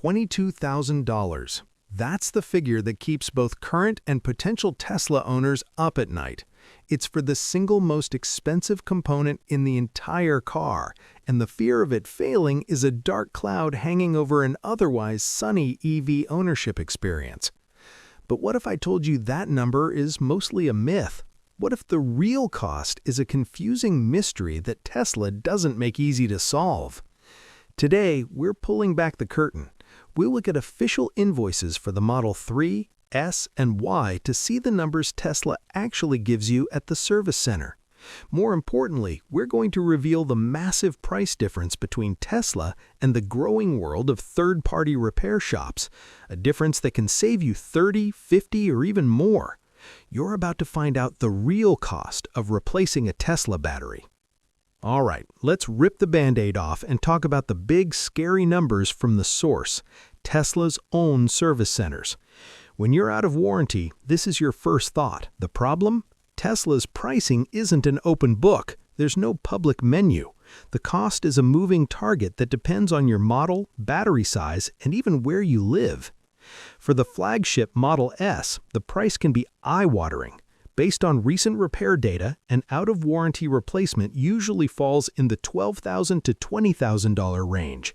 $22,000. That's the figure that keeps both current and potential Tesla owners up at night. It's for the single most expensive component in the entire car, and the fear of it failing is a dark cloud hanging over an otherwise sunny EV ownership experience. But what if I told you that number is mostly a myth? What if the real cost is a confusing mystery that Tesla doesn't make easy to solve? Today, we're pulling back the curtain. We'll look at official invoices for the Model 3, S, and Y to see the numbers Tesla actually gives you at the service center. More importantly, we're going to reveal the massive price difference between Tesla and the growing world of third-party repair shops, a difference that can save you 30, 50, or even more. You're about to find out the real cost of replacing a Tesla battery. All right, let's rip the Band-Aid off and talk about the big, scary numbers from the source, Tesla's own service centers. When you're out of warranty, this is your first thought. The problem? Tesla's pricing isn't an open book. There's no public menu. The cost is a moving target that depends on your model, battery size, and even where you live. For the flagship Model S, the price can be eye-watering. Based on recent repair data, an out-of-warranty replacement usually falls in the $12,000 to $20,000 range.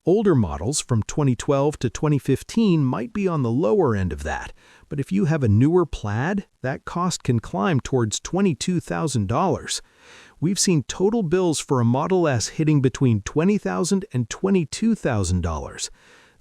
Older models from 2012 to 2015 might be on the lower end of that, but if you have a newer Plaid, that cost can climb towards $22,000. We've seen total bills for a Model S hitting between $20,000 and $22,000.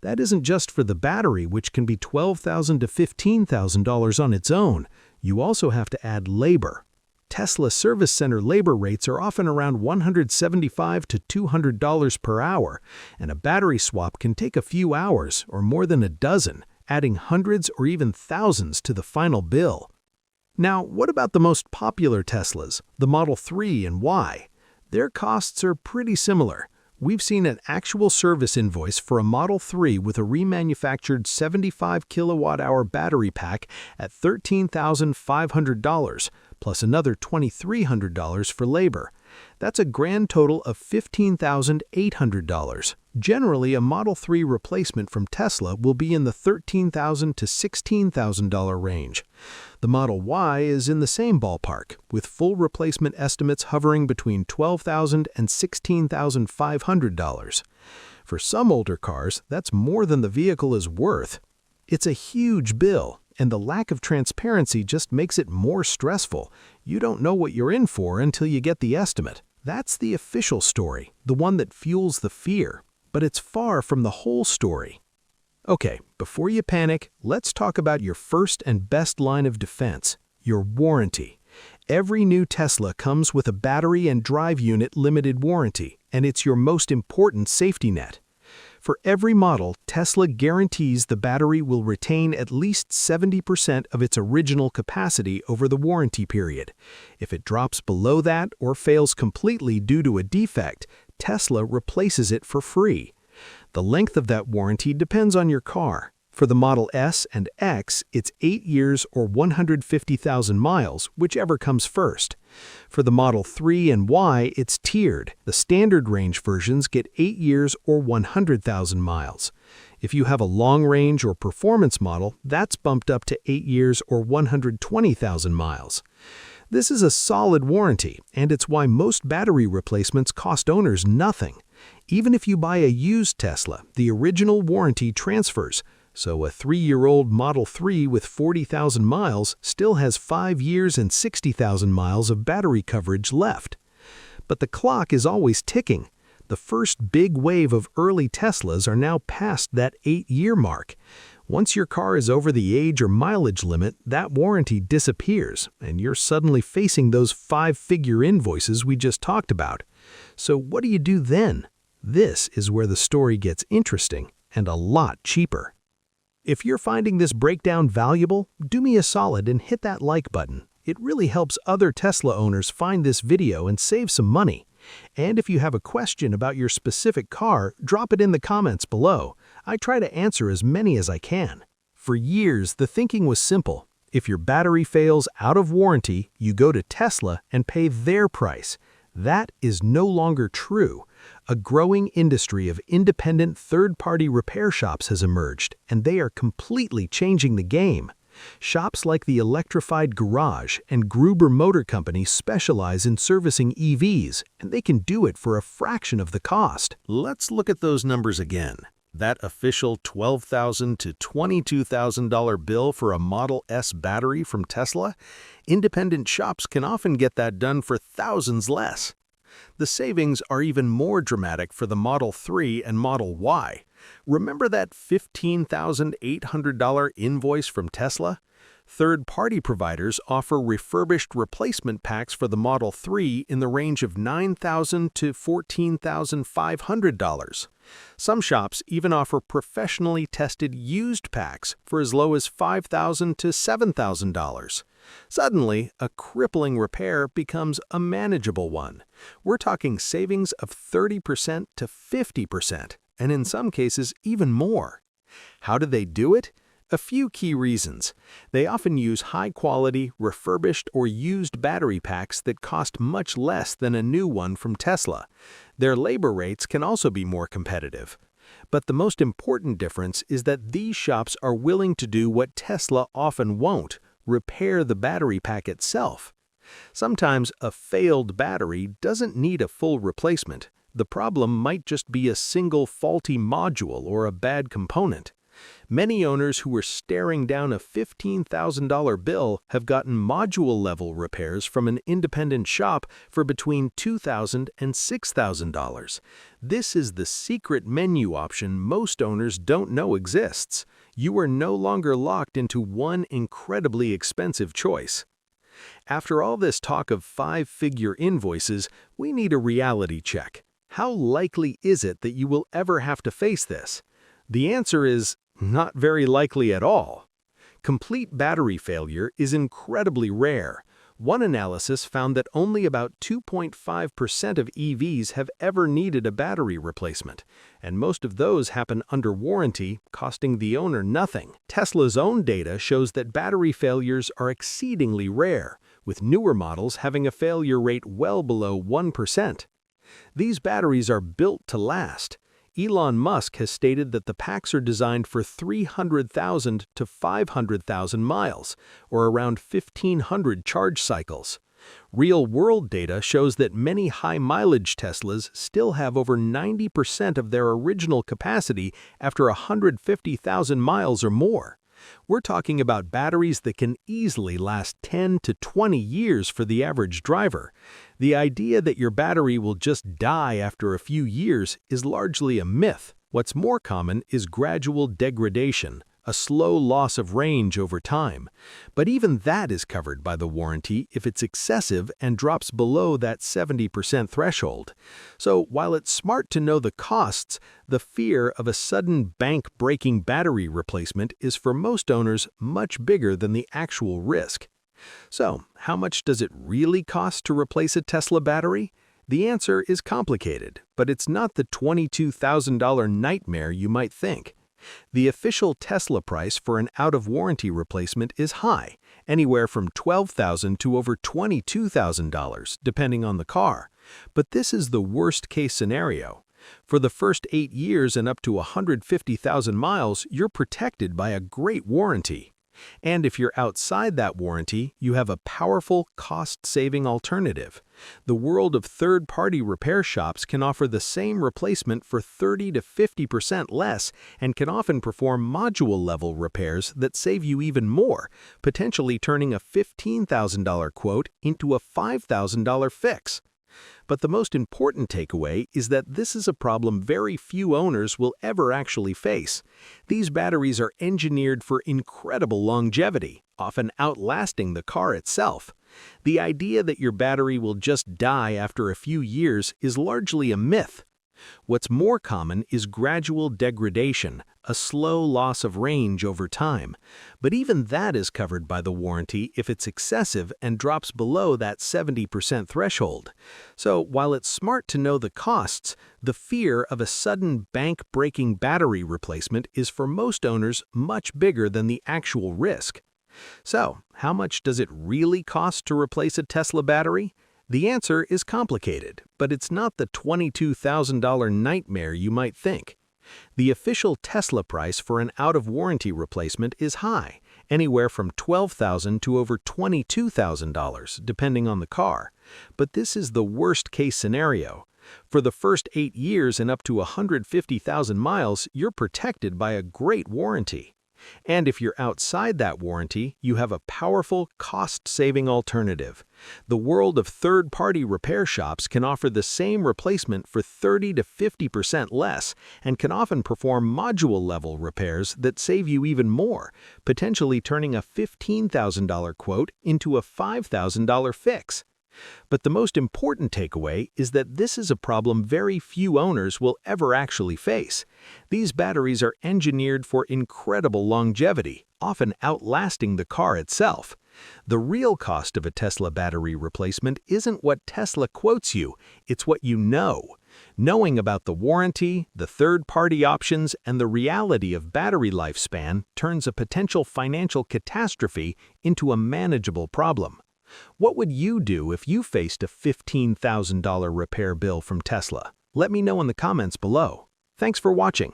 That isn't just for the battery, which can be $12,000 to $15,000 on its own. You also have to add labor. Tesla service center labor rates are often around $175 to $200 per hour, and a battery swap can take a few hours or more than a dozen, adding hundreds or even thousands to the final bill. Now, what about the most popular Teslas, the Model 3 and Y? Their costs are pretty similar. We've seen an actual service invoice for a Model 3 with a remanufactured 75 kilowatt-hour battery pack at $13,500, plus another $2,300 for labor. That's a grand total of $15,800. Generally, a Model 3 replacement from Tesla will be in the $13,000 to $16,000 range. The Model Y is in the same ballpark, with full replacement estimates hovering between $12,000 and $16,500. For some older cars, that's more than the vehicle is worth. It's a huge bill, and the lack of transparency just makes it more stressful. You don't know what you're in for until you get the estimate. That's the official story, the one that fuels the fear. But it's far from the whole story. Okay, before you panic, let's talk about your first and best line of defense, your warranty. Every new Tesla comes with a battery and drive unit limited warranty, and it's your most important safety net. For every model, Tesla guarantees the battery will retain at least 70% of its original capacity over the warranty period. If it drops below that or fails completely due to a defect, Tesla replaces it for free. The length of that warranty depends on your car. For the Model S and X, it's 8 years or 150,000 miles, whichever comes first. For the Model 3 and Y, it's tiered. The standard range versions get 8 years or 100,000 miles. If you have a long-range or performance model, that's bumped up to 8 years or 120,000 miles. This is a solid warranty, and it's why most battery replacements cost owners nothing. Even if you buy a used Tesla, the original warranty transfers. So a 3-year-old Model 3 with 40,000 miles still has 5 years and 60,000 miles of battery coverage left. But the clock is always ticking. The first big wave of early Teslas are now past that 8-year mark. Once your car is over the age or mileage limit, that warranty disappears, and you're suddenly facing those 5-figure invoices we just talked about. So what do you do then? This is where the story gets interesting and a lot cheaper. If you're finding this breakdown valuable, do me a solid and hit that like button. It really helps other Tesla owners find this video and save some money. And if you have a question about your specific car, drop it in the comments below. I try to answer as many as I can. For years, the thinking was simple. If your battery fails out of warranty, you go to Tesla and pay their price. That is no longer true. A growing industry of independent third-party repair shops has emerged, and they are completely changing the game. Shops like the Electrified Garage and Gruber Motor Company specialize in servicing EVs, and they can do it for a fraction of the cost. Let's look at those numbers again. That official $12,000 to $22,000 bill for a Model S battery from Tesla? Independent shops can often get that done for thousands less. The savings are even more dramatic for the Model 3 and Model Y. Remember that $15,800 invoice from Tesla? Third-party providers offer refurbished replacement packs for the Model 3 in the range of $9,000 to $14,500. Some shops even offer professionally tested used packs for as low as $5,000 to $7,000. Suddenly, a crippling repair becomes a manageable one. We're talking savings of 30% to 50%, and in some cases, even more. How do they do it? A few key reasons. They often use high-quality, refurbished or used battery packs that cost much less than a new one from Tesla. Their labor rates can also be more competitive. But the most important difference is that these shops are willing to do what Tesla often won't: repair the battery pack itself. Sometimes a failed battery doesn't need a full replacement. The problem might just be a single faulty module or a bad component. Many owners who were staring down a $15,000 bill have gotten module-level repairs from an independent shop for between $2,000 and $6,000. This is the secret menu option most owners don't know exists. You are no longer locked into one incredibly expensive choice. After all this talk of five-figure invoices, we need a reality check. How likely is it that you will ever have to face this? The answer is not very likely at all. Complete battery failure is incredibly rare. One analysis found that only about 2.5% of EVs have ever needed a battery replacement, and most of those happen under warranty, costing the owner nothing. Tesla's own data shows that battery failures are exceedingly rare, with newer models having a failure rate well below 1%. These batteries are built to last. Elon Musk has stated that the packs are designed for 300,000 to 500,000 miles, or around 1,500 charge cycles. Real-world data shows that many high-mileage Teslas still have over 90% of their original capacity after 150,000 miles or more. We're talking about batteries that can easily last 10 to 20 years for the average driver. The idea that your battery will just die after a few years is largely a myth. What's more common is gradual degradation, a slow loss of range over time. But even that is covered by the warranty if it's excessive and drops below that 70% threshold. So while it's smart to know the costs, the fear of a sudden bank-breaking battery replacement is for most owners much bigger than the actual risk. So, how much does it really cost to replace a Tesla battery? The answer is complicated, but it's not the $22,000 nightmare you might think. The official Tesla price for an out-of-warranty replacement is high, anywhere from $12,000 to over $22,000, depending on the car. But this is the worst-case scenario. For the first 8 years and up to 150,000 miles, you're protected by a great warranty. And if you're outside that warranty, you have a powerful, cost-saving alternative. The world of third-party repair shops can offer the same replacement for 30 to 50% less and can often perform module-level repairs that save you even more, potentially turning a $15,000 quote into a $5,000 fix. But the most important takeaway is that this is a problem very few owners will ever actually face. These batteries are engineered for incredible longevity, often outlasting the car itself. The idea that your battery will just die after a few years is largely a myth. What's more common is gradual degradation, a slow loss of range over time. But even that is covered by the warranty if it's excessive and drops below that 70% threshold. So while it's smart to know the costs, the fear of a sudden bank-breaking battery replacement is for most owners much bigger than the actual risk. So, how much does it really cost to replace a Tesla battery? The answer is complicated, but it's not the $22,000 nightmare you might think. The official Tesla price for an out-of-warranty replacement is high, anywhere from $12,000 to over $22,000, depending on the car. But this is the worst-case scenario. For the first 8 years and up to 150,000 miles, you're protected by a great warranty. And if you're outside that warranty, you have a powerful, cost-saving alternative. The world of third-party repair shops can offer the same replacement for 30 to 50% less and can often perform module-level repairs that save you even more, potentially turning a $15,000 quote into a $5,000 fix. But the most important takeaway is that this is a problem very few owners will ever actually face. These batteries are engineered for incredible longevity, often outlasting the car itself. The real cost of a Tesla battery replacement isn't what Tesla quotes you, it's what you know. Knowing about the warranty, the third-party options, and the reality of battery lifespan turns a potential financial catastrophe into a manageable problem. What would you do if you faced a $15,000 repair bill from Tesla? Let me know in the comments below. Thanks for watching.